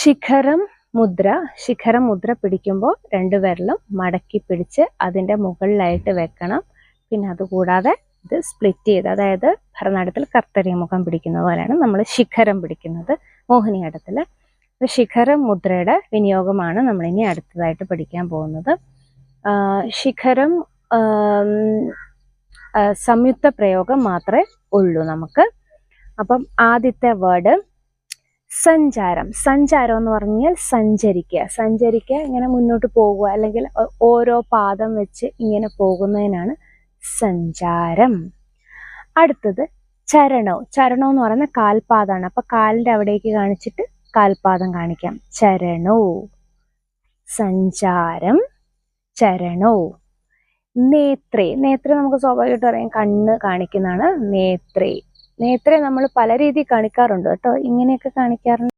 ശിഖരം മുദ്ര പിടിക്കുമ്പോൾ രണ്ട് വിരലും മടക്കി പിടിച്ച് അതിൻ്റെ മുകളിലായിട്ട് വെക്കണം. പിന്നെ അതുകൂടാതെ ഇത് സ്പ്ലിറ്റ് ചെയ്ത്, അതായത് ഭരതനാട്യത്തിൽ കർത്തരി മുഖം പിടിക്കുന്ന പോലെയാണ് നമ്മൾ ശിഖരം പിടിക്കുന്നത് മോഹിനിയാട്ടത്തിൽ. ശിഖരം മുദ്രയുടെ വിനിയോഗമാണ് നമ്മളിനി അടുത്തതായിട്ട് പഠിക്കാൻ പോകുന്നത്. ശിഖരം സംയുക്ത പ്രയോഗം മാത്രമേ ഉള്ളൂ നമുക്ക്. അപ്പം ആദ്യത്തെ വേർഡ് സഞ്ചാരം. സഞ്ചാരം എന്ന് പറഞ്ഞാൽ സഞ്ചരിക്കുക, ഇങ്ങനെ മുന്നോട്ട് പോകുക, അല്ലെങ്കിൽ ഓരോ പാദം വെച്ച് ഇങ്ങനെ പോകുന്നതിനാണ് സഞ്ചാരം. അടുത്തത് ചരണം എന്ന് പറയുന്ന കാൽപാദമാണ്. അപ്പൊ കാലിന്റെ അവിടേക്ക് കാണിച്ചിട്ട് കാൽപാദം കാണിക്കാം. ചരണോ, സഞ്ചാരം, ചരണോ. നേത്രേ നമുക്ക് സ്വാഭാവികമായിട്ട് അറിയാം, കണ്ണ് കാണിക്കുന്നതാണ് നേത്രേ. നമ്മൾ പല രീതിയിൽ കാണിക്കാറുണ്ട് കേട്ടോ. ഇങ്ങനെയൊക്കെ കാണിക്കാറുണ്ട്.